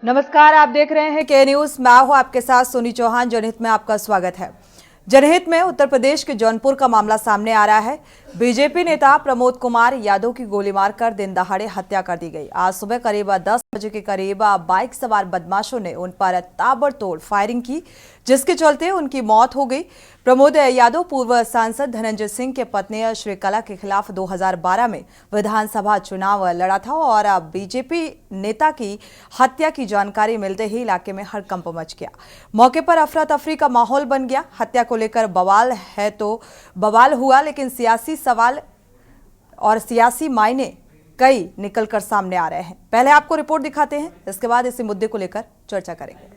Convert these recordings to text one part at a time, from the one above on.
नमस्कार, आप देख रहे हैं के न्यूज। मैं हूं आपके साथ सोनी चौहान। जनहित में आपका स्वागत है। जनहित में उत्तर प्रदेश के जौनपुर का मामला सामने आ रहा है। बीजेपी नेता प्रमोद कुमार यादव की गोली मारकर दिन दहाड़े हत्या कर दी गई। आज सुबह करीब 10 बजे के करीब बाइक सवार बदमाशों ने उन पर ताबड़तोड़ फायरिंग की, जिसके चलते उनकी मौत हो गई। प्रमोद यादव पूर्व सांसद धनंजय सिंह के पत्नी श्रीकला के खिलाफ 2012 में विधानसभा चुनाव लड़ा था और बीजेपी नेता की हत्या की जानकारी मिलते ही इलाके में हड़कंप मच गया। मौके पर अफरा तफरी का माहौल बन गया। हत्या को लेकर बवाल है तो बवाल हुआ, लेकिन सियासी सवाल और सियासी मायने कई निकलकर सामने आ रहे हैं। पहले आपको रिपोर्ट दिखाते हैं, इसके बाद इसी मुद्दे को लेकर चर्चा करेंगे।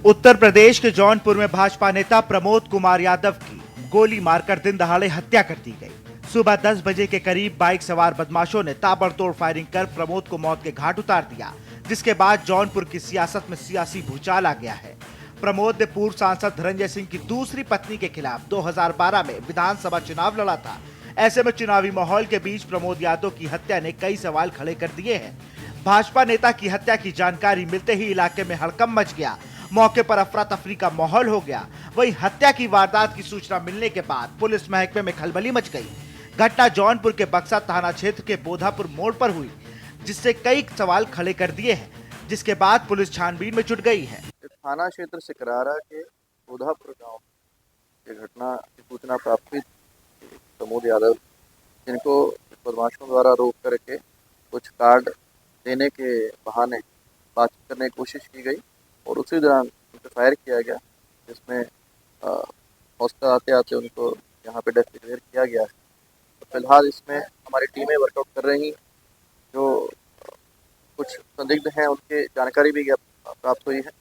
उत्तर प्रदेश के जौनपुर में भाजपा नेता प्रमोद कुमार यादव की गोली मारकर दिन दहाड़े हत्या कर दी गई। सुबह 10 बजे के करीब बाइक सवार बदमाशों ने ताबड़तोड़ फायरिंग कर प्रमोद को मौत के घाट उतार दिया, जिसके बाद जौनपुर की सियासत में सियासी भूचाल आ गया है। प्रमोद ने पूर्व सांसद धनंजय सिंह की दूसरी पत्नी के खिलाफ 2012 में विधानसभा चुनाव लड़ा था। ऐसे में चुनावी माहौल के बीच प्रमोद यादव की हत्या ने कई सवाल खड़े कर दिए हैं। भाजपा नेता की हत्या की जानकारी मिलते ही इलाके में हड़कंप मच गया। मौके पर अफरा तफरी का माहौल हो गया। वहीं हत्या की वारदात की सूचना मिलने के बाद पुलिस महकमे में खलबली मच गई। घटना जौनपुर के बक्सा थाना क्षेत्र के बोधापुर मोड़ पर हुई, जिससे कई सवाल खड़े कर दिए हैं, जिसके बाद पुलिस छानबीन में जुट गई है। थाना क्षेत्र से करारा के बोधापुर गांव ये घटना की सूचना प्राप्त हुई। प्रमोद यादव, जिनको बदमाशों द्वारा रोक करके कुछ कार्ड देने के बहाने बातचीत करने की कोशिश की गई और उसी दौरान उन पर फायर किया गया, जिसमें हॉस्पिटल आते आते उनको यहाँ पे डेथ डिक्लेयर किया गया है। तो फिलहाल इसमें हमारी टीमें वर्कआउट कर रही, जो कुछ संदिग्ध हैं उनकी जानकारी भी प्राप्त हुई है।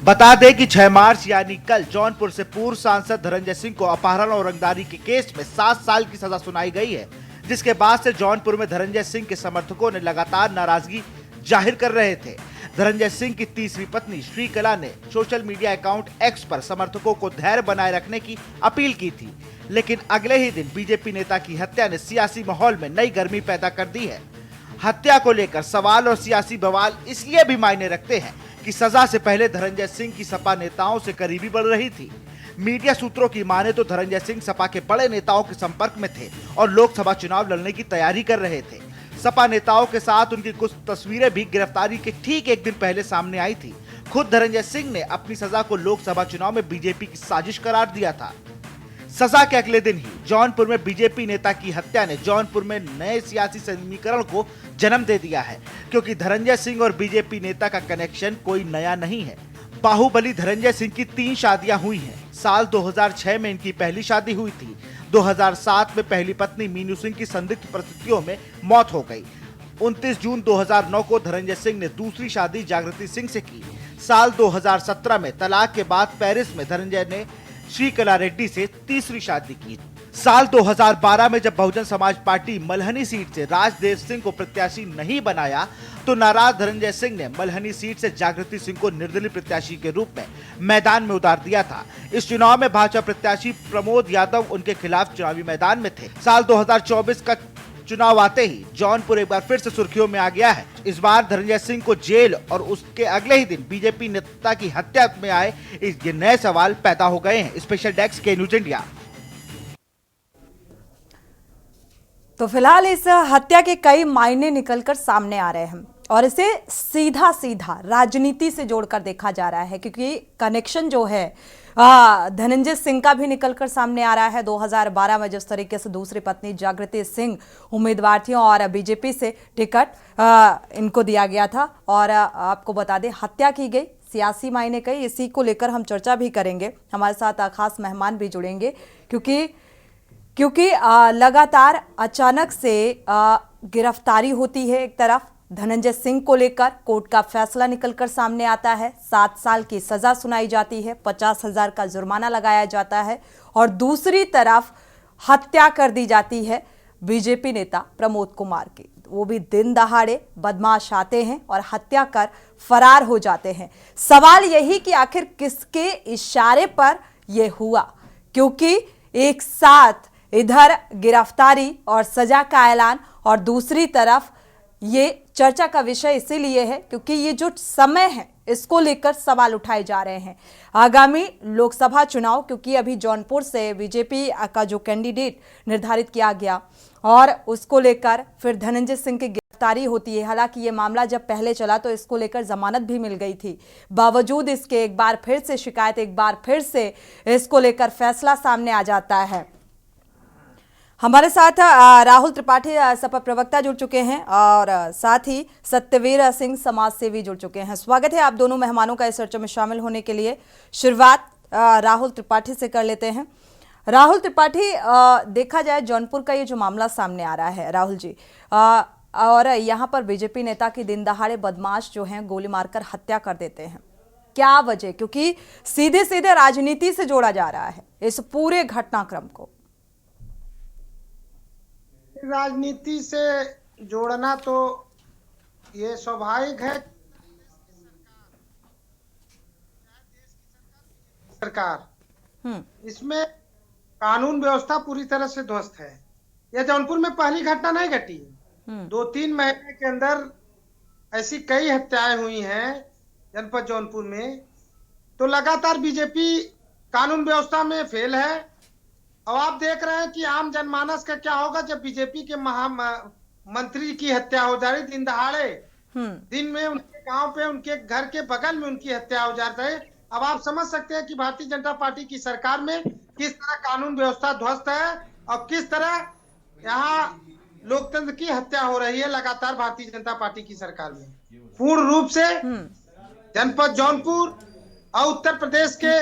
बता दें कि 6 मार्च यानी कल जौनपुर से पूर्व सांसद धनंजय सिंह को अपहरण और रंगदारी के केस में 7 साल की सजा सुनाई गई है, जिसके बाद से जौनपुर में धनंजय सिंह के समर्थकों ने लगातार नाराजगी जाहिर कर रहे थे। धनंजय सिंह की तीसरी पत्नी श्रीकला ने सोशल मीडिया अकाउंट एक्स पर समर्थकों को धैर्य बनाए रखने की अपील की थी, लेकिन अगले ही दिन बीजेपी नेता की हत्या ने सियासी माहौल में नई गर्मी पैदा कर दी है। हत्या को लेकर सवाल और सियासी बवाल इसलिए भी मायने रखते हैं कि सजा से पहले धनंजय सिंह की सपा नेताओं से करीबी बढ़ रही थी। मीडिया सूत्रों की माने तो धनंजय सिंह सपा के बड़े नेताओं के संपर्क में थे और लोकसभा चुनाव लड़ने की तैयारी कर रहे थे। सपा नेताओं के साथ उनकी कुछ तस्वीरें भी गिरफ्तारी के ठीक एक दिन पहले सामने आई थी। खुद धनंजय सिंह ने अपनी सजा को लोकसभा चुनाव में बीजेपी की साजिश करार दिया था। सजा के अगले दिन ही जौनपुर में बीजेपी नेता की हत्या ने जौनपुर में नए सियासी समीकरण को जन्म दे दिया है, क्योंकि धनंजय सिंह और बीजेपी नेता का कनेक्शन कोई नया नहीं है। बाहुबली धनंजय सिंह की 3 शादियां हुई हैं। साल 2006 में इनकी पहली शादी हुई थी। 2007 में पहली पत्नी मीनू सिंह की संदिग्ध परिस्थितियों में मौत हो गई। 29 जून 2009 को धनंजय सिंह ने दूसरी शादी जागृति सिंह से की। साल 2017 में तलाक के बाद पेरिस में धनंजय ने श्रीकला रेड्डी से तीसरी शादी की। साल 2012 में जब बहुजन समाज पार्टी मल्हनी सीट से राजदेव सिंह को प्रत्याशी नहीं बनाया, तो नाराज धनंजय सिंह ने मल्हनी सीट से जागृति सिंह को निर्दलीय प्रत्याशी के रूप में मैदान में उतार दिया था। इस चुनाव में भाजपा प्रत्याशी प्रमोद यादव उनके खिलाफ चुनावी मैदान में थे। साल 2024 का चुनाव आते ही जौनपुर एक बार फिर से सुर्खियों में आ गया है। इस बार धनंजय सिंह को जेल और उसके अगले ही दिन बीजेपी नेता की हत्या में आए ये नए सवाल पैदा हो गए हैं। स्पेशल डेस्क के न्यूज इंडिया। तो फिलहाल इस हत्या के कई मायने निकलकर सामने आ रहे हैं और इसे सीधा सीधा राजनीति से जोड़कर देखा जा रहा है, क्योंकि कनेक्शन जो है धनंजय सिंह का भी निकलकर सामने आ रहा है। 2012 में जिस तरीके से दूसरी पत्नी जागृति सिंह उम्मीदवार थी और बीजेपी से टिकट इनको दिया गया था, और आपको बता दें हत्या की गई। सियासी मायने कई, इसी को लेकर हम चर्चा भी करेंगे। हमारे साथ खास मेहमान भी जुड़ेंगे, क्योंकि लगातार अचानक से गिरफ्तारी होती है। एक तरफ धनंजय सिंह को लेकर कोर्ट का फैसला निकलकर सामने आता है, 7 साल की सजा सुनाई जाती है, 50,000 का जुर्माना लगाया जाता है, और दूसरी तरफ हत्या कर दी जाती है बीजेपी नेता प्रमोद कुमार की। वो भी दिन दहाड़े बदमाश आते हैं और हत्या कर फरार हो जाते हैं। सवाल यही कि आखिर किसके इशारे पर यह हुआ, क्योंकि एक साथ इधर गिरफ्तारी और सजा का ऐलान और दूसरी तरफ ये चर्चा का विषय इसीलिए है क्योंकि ये जो समय है इसको लेकर सवाल उठाए जा रहे हैं। आगामी लोकसभा चुनाव, क्योंकि अभी जौनपुर से बीजेपी का जो कैंडिडेट निर्धारित किया गया और उसको लेकर फिर धनंजय सिंह की गिरफ्तारी होती है। हालांकि ये मामला जब पहले चला तो इसको लेकर जमानत भी मिल गई थी, बावजूद इसके एक बार फिर से शिकायत, एक बार फिर से इसको लेकर फैसला सामने आ जाता है। हमारे साथ राहुल त्रिपाठी सपा प्रवक्ता जुड़ चुके हैं और साथ ही सत्यवीर सिंह समाज सेवी जुड़ चुके हैं। स्वागत है आप दोनों मेहमानों का इस चर्चा में शामिल होने के लिए। शुरुआत राहुल त्रिपाठी से कर लेते हैं। राहुल त्रिपाठी, देखा जाए जौनपुर का ये जो मामला सामने आ रहा है राहुल जी, और यहाँ पर बीजेपी नेता की दिन दहाड़े बदमाश जो हैं गोली मारकर हत्या कर देते हैं, क्या वजह? क्योंकि सीधे सीधे राजनीति से जोड़ा जा रहा है इस पूरे घटनाक्रम को। राजनीति से जोड़ना तो ये स्वाभाविक है। सरकार इसमें कानून व्यवस्था पूरी तरह से ध्वस्त है। यह जौनपुर में पहली घटना नहीं घटी, 2-3 महीने के अंदर ऐसी कई हत्याएं हुई हैं जनपद जौनपुर में। तो लगातार बीजेपी कानून व्यवस्था में फेल है। अब आप देख रहे हैं कि आम जनमानस का क्या होगा जब बीजेपी के मंत्री की हत्या हो जा रही दिन दहाड़े, दिन में उनके गांव पे, उनके घर के बगल में उनकी हत्या हो जाती है। अब आप समझ सकते हैं कि भारतीय जनता पार्टी की सरकार में किस तरह कानून व्यवस्था ध्वस्त है और किस तरह यहाँ लोकतंत्र की हत्या हो रही है लगातार भारतीय जनता पार्टी की सरकार में। पूर्ण रूप से जनपद जौनपुर और उत्तर प्रदेश के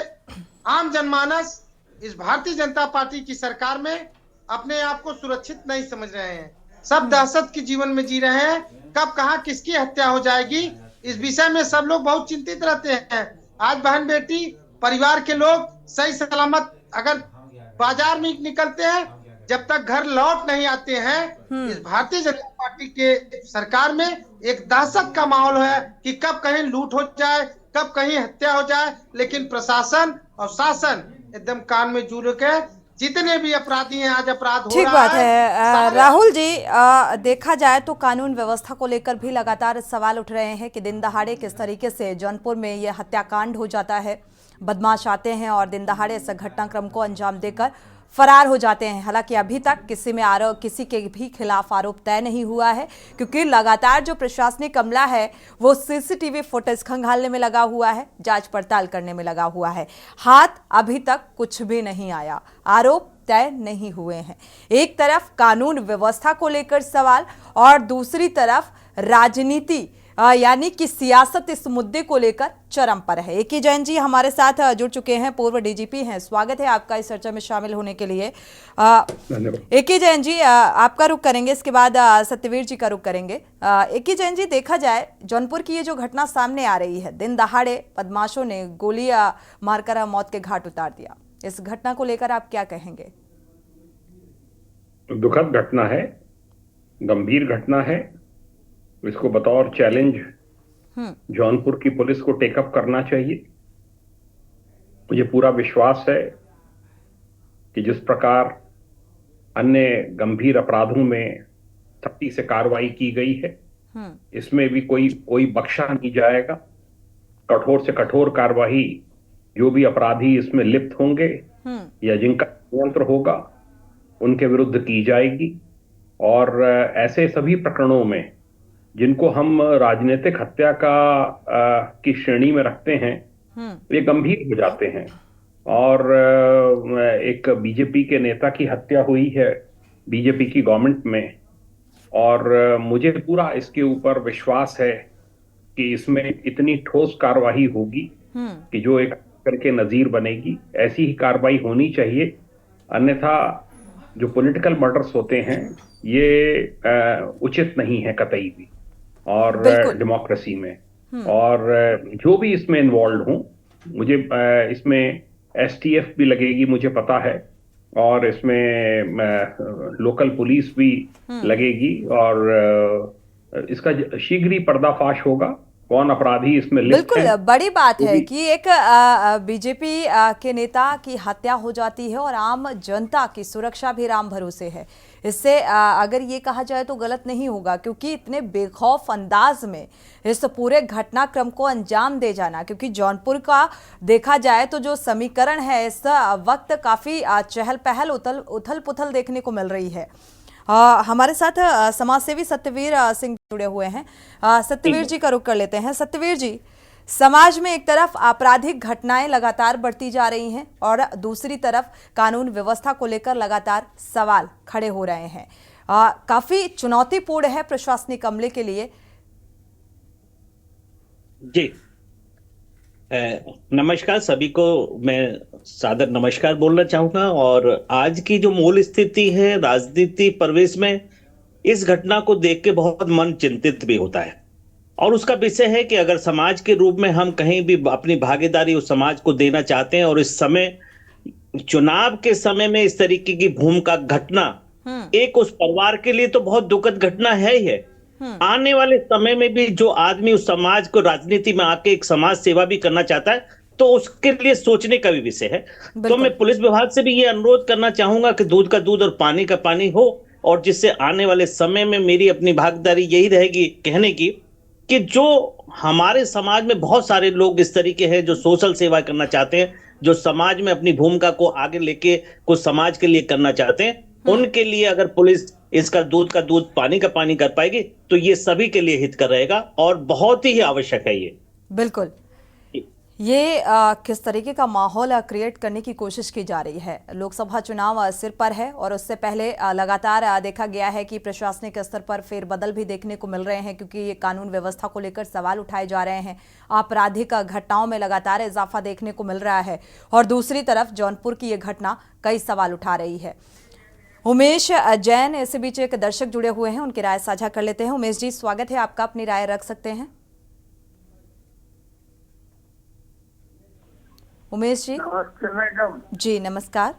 आम जनमानस इस भारतीय जनता पार्टी की सरकार में अपने आप को सुरक्षित नहीं समझ रहे हैं। सब दहशत के जीवन में जी रहे हैं। कब कहां किसकी हत्या हो जाएगी इस विषय में सब लोग बहुत चिंतित रहते हैं। आज बहन बेटी परिवार के लोग सही सलामत अगर बाजार में निकलते हैं, जब तक घर लौट नहीं आते हैं, इस भारतीय जनता पार्टी के सरकार में एक दहशत का माहौल है कि कब कहीं लूट हो जाए, कब कहीं हत्या हो जाए। लेकिन प्रशासन और शासन एकदम कान में जू के जितने भी अपराधी हैं, आज अपराध हो ठीक रहा बात है। राहुल जी, देखा जाए तो कानून व्यवस्था को लेकर भी लगातार सवाल उठ रहे हैं कि दिन दहाड़े किस तरीके से जौनपुर में यह हत्याकांड हो जाता है। बदमाश आते हैं और दिन दहाड़े इस घटनाक्रम को अंजाम देकर फरार हो जाते हैं। हालांकि अभी तक किसी के भी खिलाफ आरोप तय नहीं हुआ है, क्योंकि लगातार जो प्रशासनिक अमला है वो सीसीटीवी फुटेज खंगालने में लगा हुआ है, जांच पड़ताल करने में लगा हुआ है। हाथ अभी तक कुछ भी नहीं आया, आरोप तय नहीं हुए हैं। एक तरफ कानून व्यवस्था को लेकर सवाल और दूसरी तरफ राजनीति यानी कि सियासत इस मुद्दे को लेकर चरम पर है। एके जैन जी हमारे साथ जुड़ चुके हैं, पूर्व डीजीपी हैं। स्वागत है आपका इस चर्चा में शामिल होने के लिए। एके जैन जी, आपका रुख करेंगे, इसके बाद सत्यवीर जी का रुख करेंगे। एके जैन जी, देखा जाए जौनपुर की ये जो घटना सामने आ रही है, दिन दहाड़े बदमाशों ने गोली मारकर मौत के घाट उतार दिया, इस घटना को लेकर आप क्या कहेंगे? दुखद घटना है, गंभीर घटना है। इसको बतौर चैलेंज जौनपुर की पुलिस को टेकअप करना चाहिए। मुझे पूरा विश्वास है कि जिस प्रकार अन्य गंभीर अपराधों में सख्ती से कार्रवाई की गई है, इसमें भी कोई बख्शा नहीं जाएगा। कठोर से कठोर कार्रवाई जो भी अपराधी इसमें लिप्त होंगे या जिनका नियंत्रण होगा उनके विरुद्ध की जाएगी। और ऐसे सभी प्रकरणों में जिनको हम राजनीतिक हत्या की श्रेणी में रखते हैं, ये गंभीर हो जाते हैं। और एक बीजेपी के नेता की हत्या हुई है बीजेपी की गवर्नमेंट में, और मुझे पूरा इसके ऊपर विश्वास है कि इसमें इतनी ठोस कार्रवाई होगी कि जो एक करके नजीर बनेगी। ऐसी ही कार्रवाई होनी चाहिए, अन्यथा जो पॉलिटिकल मर्डर्स होते हैं ये उचित नहीं है कतई भी और डेमोक्रेसी में। और जो भी इसमें इन्वॉल्व हों, मुझे इसमें एसटीएफ भी लगेगी, मुझे पता है, और इसमें लोकल पुलिस भी लगेगी, और इसका शीघ्र ही पर्दाफाश होगा कौन अपराधी इसमें लिप्त है। बिल्कुल बड़ी बात है कि एक बीजेपी के नेता की हत्या हो जाती है और आम जनता की सुरक्षा भी राम भरोसे है। इससे अगर ये कहा जाए तो गलत नहीं होगा, क्योंकि इतने बेखौफ अंदाज में इस पूरे घटनाक्रम को अंजाम दे जाना, क्योंकि जौनपुर का देखा जाए तो जो समीकरण है इस वक्त काफी चहल पहल उथल पुथल देखने को मिल रही है। हमारे साथ समाजसेवी सत्यवीर सिंह जुड़े हुए हैं। सत्यवीर जी का रुख कर लेते हैं। सत्यवीर जी, समाज में एक तरफ आपराधिक घटनाएं लगातार बढ़ती जा रही हैं और दूसरी तरफ कानून व्यवस्था को लेकर लगातार सवाल खड़े हो रहे हैं। काफी चुनौतीपूर्ण है प्रशासनिक अमले के लिए। जी नमस्कार सभी को, मैं सादर नमस्कार बोलना चाहूंगा। और आज की जो मूल स्थिति है राजनीति परिवेश में, इस घटना को देख के बहुत मन चिंतित भी होता है। और उसका विषय है कि अगर समाज के रूप में हम कहीं भी अपनी भागीदारी उस समाज को देना चाहते हैं, और इस समय चुनाव के समय में इस तरीके की भूमिका घटना एक उस परिवार के लिए तो बहुत दुखद घटना है ही है। आने वाले समय में भी जो आदमी उस समाज को राजनीति में आके एक समाज सेवा भी करना चाहता है, तो उसके लिए सोचने का भी विषय है। तो मैं पुलिस विभाग से भी ये अनुरोध करना चाहूंगा कि दूध का दूध और पानी का पानी हो, और जिससे आने वाले समय में मेरी अपनी भागीदारी यही रहेगी कहने की कि जो हमारे समाज में बहुत सारे लोग इस तरीके हैं जो सोशल सेवा करना चाहते हैं, जो समाज में अपनी भूमिका को आगे लेके कुछ समाज के लिए करना चाहते हैं, उनके लिए अगर पुलिस इसका दूध का दूध पानी का पानी कर पाएगी तो ये सभी के लिए हितकर रहेगा और बहुत ही आवश्यक है ये। बिल्कुल। ये किस तरीके का माहौल क्रिएट करने की कोशिश की जा रही है। लोकसभा चुनाव सिर पर है और उससे पहले लगातार देखा गया है कि प्रशासनिक स्तर पर फेरबदल भी देखने को मिल रहे हैं, क्योंकि ये कानून व्यवस्था को लेकर सवाल उठाए जा रहे हैं। आपराधिक घटनाओं में लगातार इजाफा देखने को मिल रहा है और दूसरी तरफ जौनपुर की ये घटना कई सवाल उठा रही है। उमेश जैन इस बीच एक दर्शक जुड़े हुए हैं, उनकी राय साझा कर लेते हैं। उमेश जी, स्वागत है आपका, अपनी राय रख सकते हैं। उमेश जी। नमस्ते मैडम जी। नमस्कार।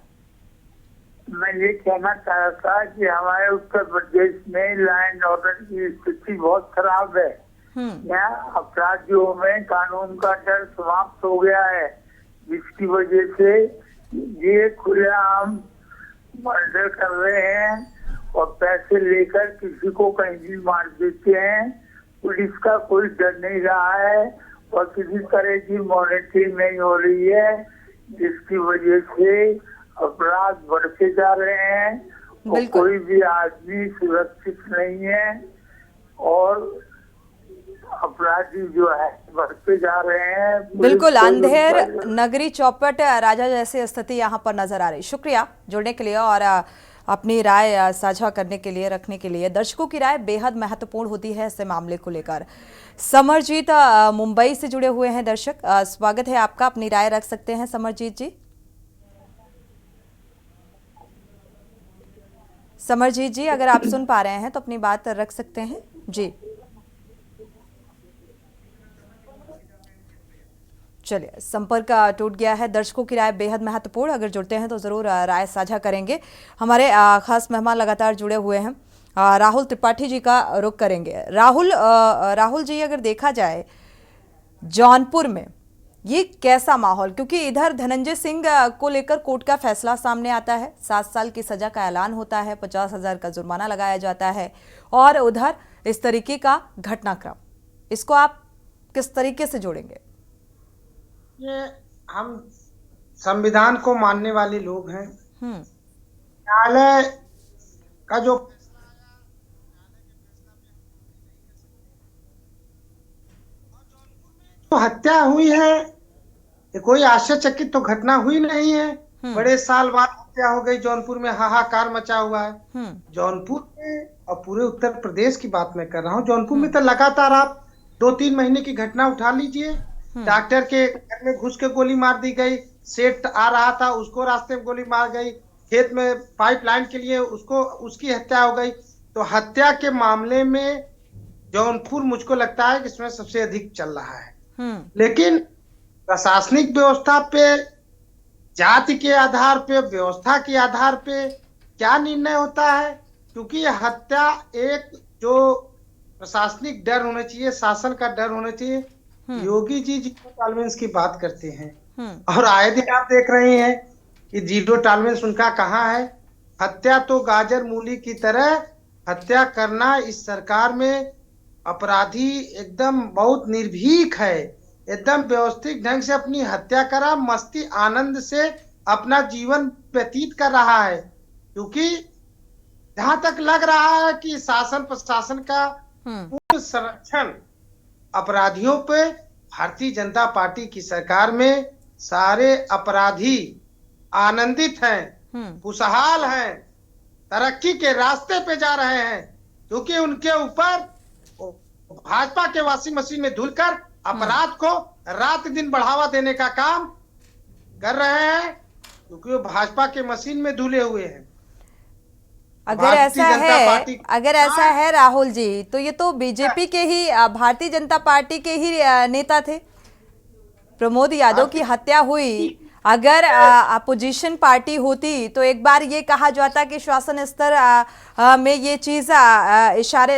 मैं ये कहना चाह रहा था कि हमारे उत्तर प्रदेश में लॉ एंड ऑर्डर की स्थिति बहुत खराब है। यहाँ अपराधियों में कानून का डर समाप्त हो गया है, जिसकी वजह से ये खुलेआम मर्डर कर रहे हैं और पैसे लेकर किसी को कहीं भी मार देते हैं। पुलिस का कोई डर नहीं रहा है और किसी तरह की मॉनिटरिंग नहीं हो रही है, जिसकी वजह से अपराध बढ़ते जा रहे हैं और कोई भी आदमी सुरक्षित नहीं है और अपराधी जो है बढ़ते जा रहे हैं। बिल्कुल, अंधेर नगरी चौपट राजा जैसी स्थिति यहाँ पर नजर आ रही। शुक्रिया जुड़ने के लिए और अपनी राय साझा करने के लिए, रखने के लिए। दर्शकों की राय बेहद महत्वपूर्ण होती है ऐसे मामले को लेकर। समरजीत मुंबई से जुड़े हुए हैं दर्शक, स्वागत है आपका, अपनी राय रख सकते हैं समरजीत जी। समरजीत जी, अगर आप सुन पा रहे हैं तो अपनी बात रख सकते हैं जी। चलिए, संपर्क टूट गया है। दर्शकों की राय बेहद महत्वपूर्ण, अगर जुड़ते हैं तो जरूर राय साझा करेंगे। हमारे खास मेहमान लगातार जुड़े हुए हैं, राहुल त्रिपाठी जी का रुख करेंगे। राहुल जी, अगर देखा जाए जौनपुर में ये कैसा माहौल, क्योंकि इधर धनंजय सिंह को लेकर कोर्ट का फैसला सामने आता है, 7 साल की सजा का ऐलान होता है, 50,000 का जुर्माना लगाया जाता है, और उधर इस तरीके का घटनाक्रम, इसको आप किस तरीके से जोड़ेंगे? ये हम संविधान को मानने वाले लोग हैं। न्यायालय का जो हत्या हुई है, ये कोई आश्चर्यचकित तो घटना हुई नहीं है। बड़े साल बाद हत्या हो गई, जौनपुर में हाहाकार मचा हुआ है। जौनपुर में और पूरे उत्तर प्रदेश की बात मैं कर रहा हूँ। जौनपुर में तो लगातार आप 2-3 महीने की घटना उठा लीजिए। डॉक्टर के घर में घुस के गोली मार दी गई, सेठ आ रहा था उसको रास्ते में गोली मार गई, खेत में पाइपलाइन के लिए उसकी हत्या हो गई। तो हत्या के मामले में जौनपुर मुझको लगता है कि इसमें सबसे अधिक चल रहा है। लेकिन प्रशासनिक व्यवस्था पे, जाति के आधार पे, व्यवस्था के आधार पे क्या निर्णय होता है, क्योंकि यह हत्या एक जो प्रशासनिक डर होना चाहिए, शासन का डर होना चाहिए। योगी जी जीरो टॉलरेंस की बात करते हैं और आए दिन आप देख रहे हैं कि जीरो टॉलरेंस उनका कहाँ है। हत्या तो गाजर मूली की तरह हत्या करना इस सरकार में अपराधी एकदम बहुत निर्भीक है, एकदम व्यवस्थित ढंग से अपनी हत्या करा, मस्ती आनंद से अपना जीवन व्यतीत कर रहा है। क्योंकि जहां तक लग रहा है कि शासन प्रशासन का पूर्ण संरक्षण अपराधियों पे भारतीय जनता पार्टी की सरकार में सारे अपराधी आनंदित हैं, खुशहाल हैं, तरक्की के रास्ते पे जा रहे हैं, क्योंकि उनके ऊपर भाजपा के वॉशिंग मशीन में धुलकर अपराध को रात दिन बढ़ावा देने का काम कर रहे हैं, क्योंकि वो भाजपा के मशीन में धुले हुए हैं। अगर ऐसा है राहुल जी, तो ये तो बीजेपी के ही भारतीय जनता पार्टी के ही नेता थे। प्रमोद यादव की हत्या हुई, अगर अपोजिशन पार्टी होती तो एक बार ये कहा जाता कि शासन स्तर में ये चीज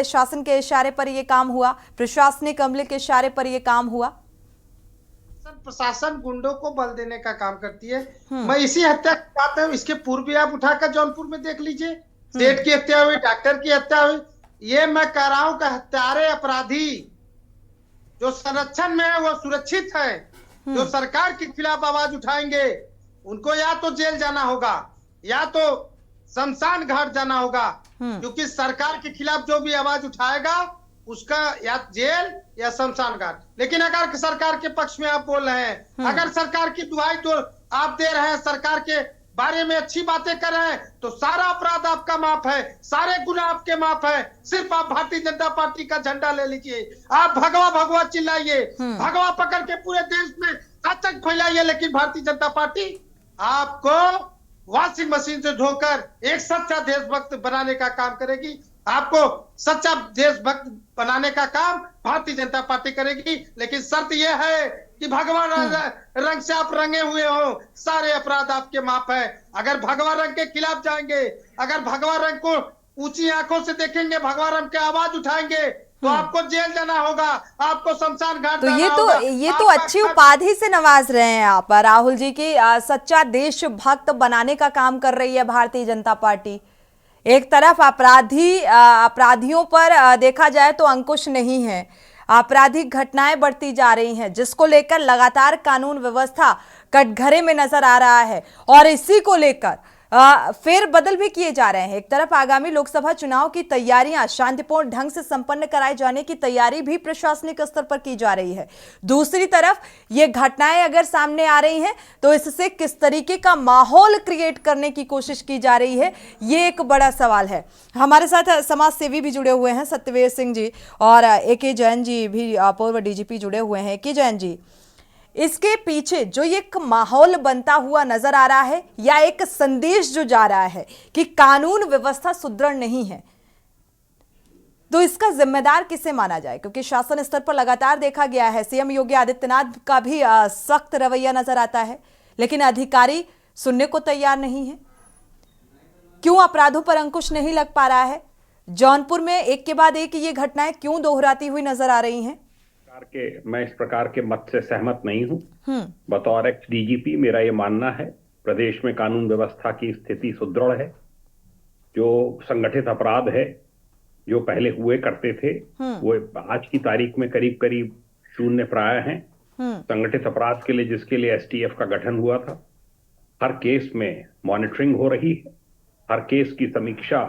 शासन के इशारे पर ये काम हुआ, प्रशासनिक अमले के इशारे पर ये काम हुआ। प्रशासन गुंडों को बल देने का काम करती है। मैं इसी हत्या की बात है, इसके पूर्व भी आप उठाकर जौनपुर में देख लीजिए, सेठ की हत्या हुई, डॉक्टर की हत्या हुई। ये मैं कह रहा हूं कि हत्यारे अपराधी जो संरक्षण में है वो सुरक्षित है, जो सरकार के खिलाफ आवाज उठाएंगे उनको या तो जेल जाना होगा या तो शमशान घाट जाना होगा, क्योंकि सरकार के खिलाफ जो भी आवाज उठाएगा उसका या जेल या शमशान घाट। लेकिन अगर सरकार के पक्ष में आप बोल रहे हैं, अगर सरकार की दुहाई तो आप दे रहे हैं, सरकार के बारे में अच्छी बातें कर रहे हैं, तो सारा अपराध आपका माफ है, सारे गुनाह आपके माफ है। सिर्फ आप भारतीय जनता पार्टी का झंडा ले लीजिए, आप भगवा भगवा चिल्लाइए, भगवा पकड़ के पूरे देश में आतंक फैलाइए, लेकिन भारतीय जनता पार्टी आपको वॉशिंग मशीन से धोकर एक सच्चा देशभक्त बनाने का काम करेगी। आपको सच्चा देशभक्त बनाने का काम भारतीय जनता पार्टी करेगी, लेकिन शर्त यह है कि भगवा रंग से आप रंगे हुए हो, सारे अपराध आपके माफ है। अगर भगवा रंग के खिलाफ जाएंगे, अगर भगवा रंग को ऊंची आंखों से देखेंगे, भगवा रंग के आवाज उठाएंगे, तो आपको जेल जाना होगा, आपको शमशान घाट जाना होगा। ये तो अच्छी उपाधि से नवाज रहे हैं आप राहुल जी की सच्चा देशभक्त बनाने का काम कर रही है भारतीय जनता पार्टी। एक तरफ अपराधियों पर देखा जाए तो अंकुश नहीं है, आपराधिक घटनाएं बढ़ती जा रही हैं, जिसको लेकर लगातार कानून व्यवस्था कटघरे में नजर आ रहा है, और इसी को लेकर फेर बदल भी किए जा रहे हैं। एक तरफ आगामी लोकसभा चुनाव की तैयारियां शांतिपूर्ण ढंग से संपन्न कराए जाने की तैयारी भी प्रशासनिक स्तर पर की जा रही है, दूसरी तरफ ये घटनाएं अगर सामने आ रही हैं तो इससे किस तरीके का माहौल क्रिएट करने की कोशिश की जा रही है, ये एक बड़ा सवाल है। हमारे साथ समाज सेवी भी जुड़े हुए हैं, सत्यवीर सिंह जी और ए.के. जैन जी भी, पूर्व डीजीपी जुड़े हुए हैं। ए.के. जैन जी, इसके पीछे जो एक माहौल बनता हुआ नजर आ रहा है या एक संदेश जो जा रहा है कि कानून व्यवस्था सुदृढ़ नहीं है, तो इसका जिम्मेदार किसे माना जाए? क्योंकि शासन स्तर पर लगातार देखा गया है, सीएम योगी आदित्यनाथ का भी सख्त रवैया नजर आता है, लेकिन अधिकारी सुनने को तैयार नहीं है। क्यों अपराधों पर अंकुश नहीं लग पा रहा है? जौनपुर में एक के बाद एक ये घटनाएं क्यों दोहराती हुई नजर आ रही हैं? मैं इस प्रकार के मत से सहमत नहीं हूं। बतौर एक्स डीजीपी मेरा ये मानना है प्रदेश में कानून व्यवस्था की स्थिति सुदृढ़ है। जो संगठित अपराध है जो पहले हुए करते थे वो आज की तारीख में करीब करीब शून्य प्राय हैं। संगठित अपराध के लिए जिसके लिए एसटीएफ का गठन हुआ था, हर केस में मॉनिटरिंग हो रही है, हर केस की समीक्षा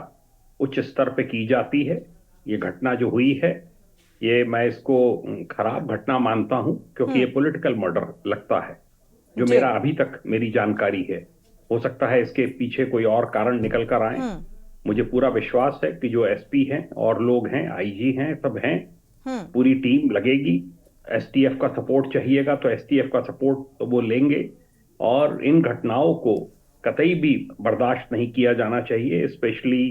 उच्च स्तर पे की जाती है। ये घटना जो हुई है ये मैं इसको खराब घटना मानता हूं, क्योंकि ये पॉलिटिकल मर्डर लगता है, जो मेरा अभी तक मेरी जानकारी है। हो सकता है इसके पीछे कोई और कारण निकल कर आए। मुझे पूरा विश्वास है कि जो एसपी हैं और लोग हैं, आईजी हैं, सब हैं, पूरी टीम लगेगी। एसटीएफ का सपोर्ट चाहिएगा तो एसटीएफ का सपोर्ट तो वो लेंगे, और इन घटनाओं को कतई भी बर्दाश्त नहीं किया जाना चाहिए। स्पेशली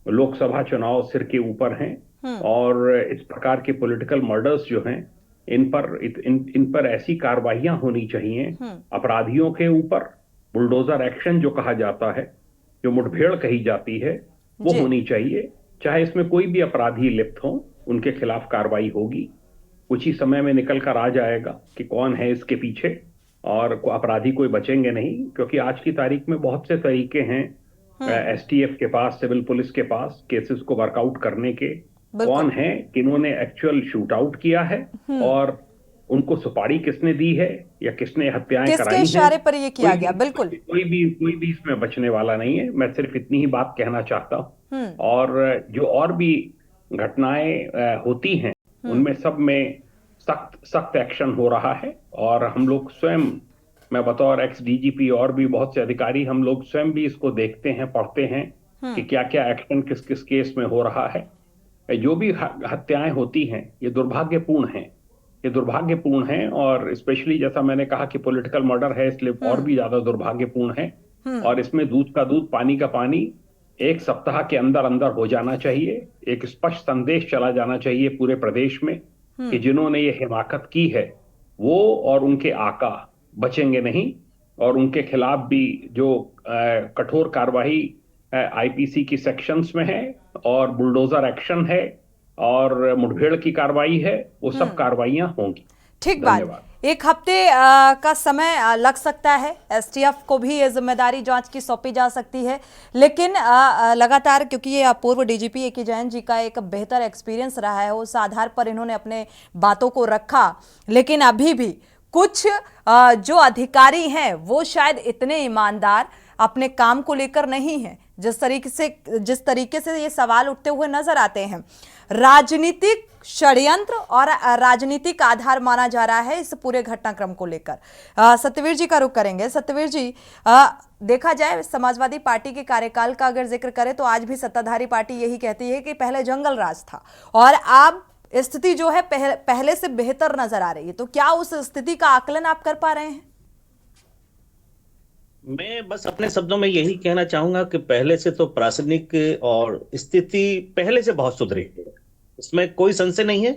लोकसभा चुनाव सिर के ऊपर हैं, और इस प्रकार के पॉलिटिकल मर्डर्स जो हैं इन पर ऐसी कार्रवाइयां होनी चाहिए। अपराधियों के ऊपर बुलडोजर एक्शन जो कहा जाता है, जो मुठभेड़ कही जाती है, वो होनी चाहिए। चाहे इसमें कोई भी अपराधी लिप्त हो, उनके खिलाफ कार्रवाई होगी। कुछ ही समय में निकल कर आ जाएगा कि कौन है इसके पीछे, और अपराधी कोई बचेंगे नहीं, क्योंकि आज की तारीख में बहुत से तरीके हैं एसटीएफ के पास, सिविल पुलिस के पास केसेस को वर्कआउट करने के कौन है, किन्होंने एक्चुअल शूट आउट किया है और उनको सुपारी किसने दी है या किसने हत्याएं कराई किसके हैं, इशारे पर ये किया गया। बिल्कुल कोई भी इसमें बचने वाला नहीं है। मैं सिर्फ इतनी ही बात कहना चाहता हूँ। और जो और भी घटनाएं होती हैं उनमें सब में सख्त एक्शन हो रहा है और हम लोग स्वयं, मैं बतौर एक्स डीजीपी और भी बहुत से अधिकारी, हम लोग स्वयं भी इसको देखते हैं, पढ़ते हैं कि क्या क्या एक्शन किस किस केस में हो रहा है। जो भी हत्याएं होती हैं ये दुर्भाग्यपूर्ण हैं, ये दुर्भाग्यपूर्ण हैं और स्पेशली जैसा मैंने कहा कि पॉलिटिकल मर्डर है इसलिए और भी ज्यादा दुर्भाग्यपूर्ण है। और इसमें दूध का दूध पानी का पानी 1 सप्ताह के अंदर अंदर हो जाना चाहिए। एक स्पष्ट संदेश चला जाना चाहिए पूरे प्रदेश में कि जिन्होंने ये हिमाकत की है वो और उनके आका बचेंगे नहीं और उनके खिलाफ भी जो कठोर कार्रवाई आईपीसी की सेक्शंस में है और बुलडोजर एक्शन है और मुठभेड़ की कार्रवाई है, वो सब कार्रवाइयां होंगी। ठीक बात। 1 हफ्ते का समय लग सकता है, एसटीएफ को भी ये जिम्मेदारी जांच की सौंपी जा सकती है, लेकिन लगातार क्योंकि ये पूर्व डीजीपी ए.के. जैन जी का एक बेहतर एक्सपीरियंस रहा है, उस आधार पर इन्होंने अपने बातों को रखा। लेकिन अभी भी कुछ जो अधिकारी हैं वो शायद इतने ईमानदार अपने काम को लेकर नहीं है जिस तरीके से ये सवाल उठते हुए नजर आते हैं। राजनीतिक षड्यंत्र और राजनीतिक आधार माना जा रहा है इस पूरे घटनाक्रम को लेकर। सत्यवीर जी का रुख करेंगे। सत्यवीर जी, देखा जाए समाजवादी पार्टी के कार्यकाल का अगर जिक्र करें तो आज भी सत्ताधारी पार्टी यही कहती है कि पहले जंगल राज था और अब स्थिति जो है पहले से बेहतर नजर आ रही है। तो क्या उस स्थिति का आकलन आप कर पा रहे हैं? मैं बस अपने शब्दों में यही कहना चाहूंगा कि पहले से तो प्रासंगिक और स्थिति पहले से बहुत सुधरी है, इसमें कोई संशय नहीं है।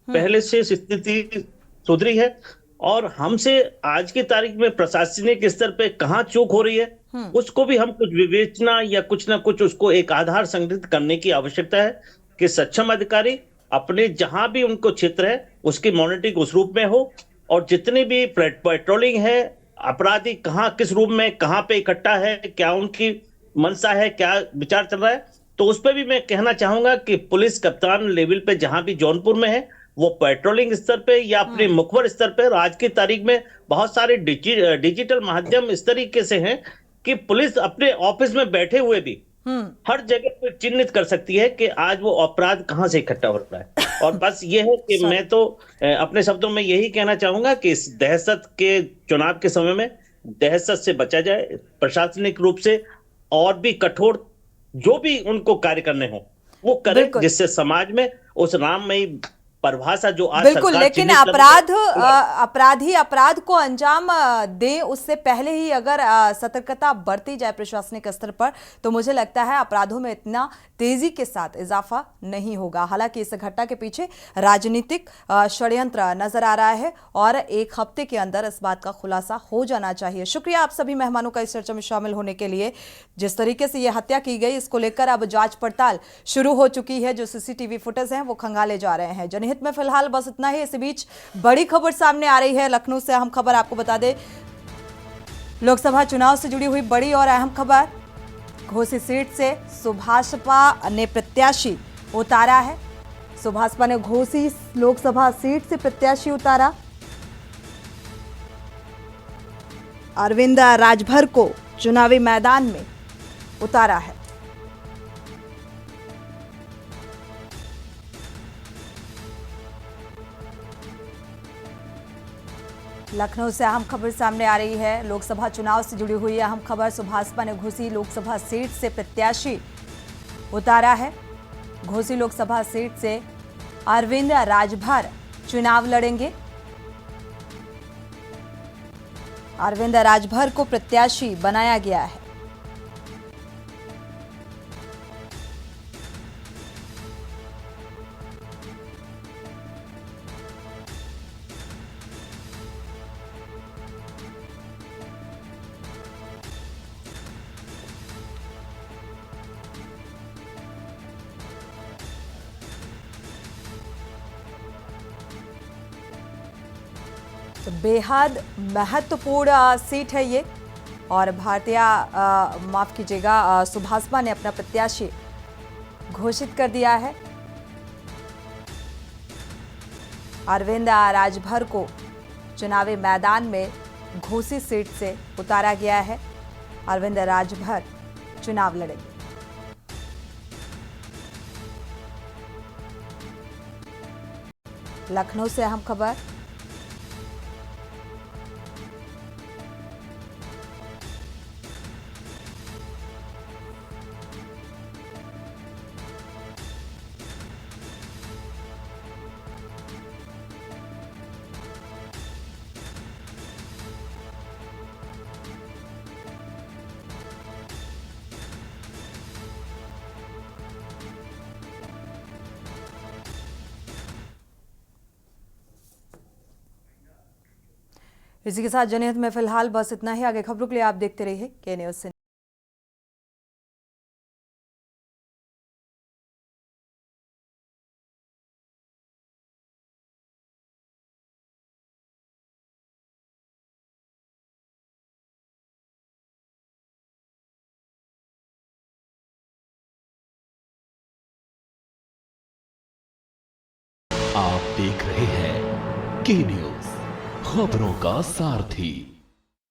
पहले से स्थिति सुधरी है और हमसे आज की तारीख में प्रशासनिक स्तर पे कहाँ चूक हो रही है उसको भी हम कुछ विवेचना या कुछ ना कुछ उसको एक आधार संगठित करने की आवश्यकता है कि सक्षम अधिकारी अपने जहां भी उनको क्षेत्र है उसकी मॉनिटरिंग उस रूप में हो और जितनी भी पेट्रोलिंग है, अपराधी कहाँ किस रूप में कहाँ पे इकट्ठा है, क्या उनकी मंशा है, क्या विचार चल रहा है, तो उस पर भी मैं कहना चाहूंगा कि पुलिस कप्तान लेवल पे जहां भी जौनपुर में है वो पेट्रोलिंग स्तर पे या अपने मुखबर स्तर पे आज की तारीख में बहुत सारे डिजिटल माध्यम इस तरीके से हैं कि पुलिस अपने ऑफिस में बैठे हुए भी हर जगह पे चिन्हित कर सकती है कि आज वो अपराध कहां से इकट्ठा हो रहा है। और बस ये है कि मैं तो अपने शब्दों में यही कहना चाहूंगा कि इस दहशत के चुनाव के समय में दहशत से बचा जाए, प्रशासनिक रूप से और भी कठोर जो भी उनको कार्य करने हो वो करें, जिससे समाज में उस राममयी परिभाषा जो आज बिल्कुल, लेकिन अपराधी अपराध को अंजाम दे उससे पहले ही अगर सतर्कता बरती जाए प्रशासनिक स्तर पर तो मुझे लगता है अपराधों में इतना तेजी के साथ इजाफा नहीं होगा। हालांकि इस घटना के पीछे राजनीतिक षड्यंत्र नजर आ रहा है और 1 हफ्ते के अंदर इस बात का खुलासा हो जाना चाहिए। शुक्रिया आप सभी मेहमानों का इस चर्चा में शामिल होने के लिए। जिस तरीके से यह हत्या की गई इसको लेकर अब जांच पड़ताल शुरू हो चुकी है, जो सीसीटीवी फुटेज हैं वो खंगाले जा रहे हैं। जनहित में फिलहाल बस इतना ही। इस बीच बड़ी खबर सामने आ रही है लखनऊ से। अहम खबर आपको बता दें, लोकसभा चुनाव से जुड़ी हुई बड़ी और अहम खबर, घोसी सीट से सुभाषपा ने प्रत्याशी उतारा है। सुभाषपा ने घोसी लोकसभा सीट से प्रत्याशी उतारा। अरविंद राजभर को चुनावी मैदान में उतारा है। लखनऊ से अहम खबर सामने आ रही है, लोकसभा चुनाव से जुड़ी हुई अहम खबर। सुभाषपा ने घोसी लोकसभा सीट से प्रत्याशी उतारा है। घोसी लोकसभा सीट से अरविंद राजभर चुनाव लड़ेंगे। अरविंद राजभर को प्रत्याशी बनाया गया है। तो बेहद महत्वपूर्ण सीट है ये और माफ कीजिएगा सुभाषपा ने अपना प्रत्याशी घोषित कर दिया है। अरविंद राजभर को चुनावी मैदान में घोसी सीट से उतारा गया है। अरविंद राजभर चुनाव लड़ेंगे। लखनऊ से अहम खबर। इसी के साथ जनहित में फिलहाल बस इतना ही। आगे खबरों के लिए आप देखते रहिए के न्यूज़ से। आप देख रहे हैं के न्यूज़, खबरों का सारथी।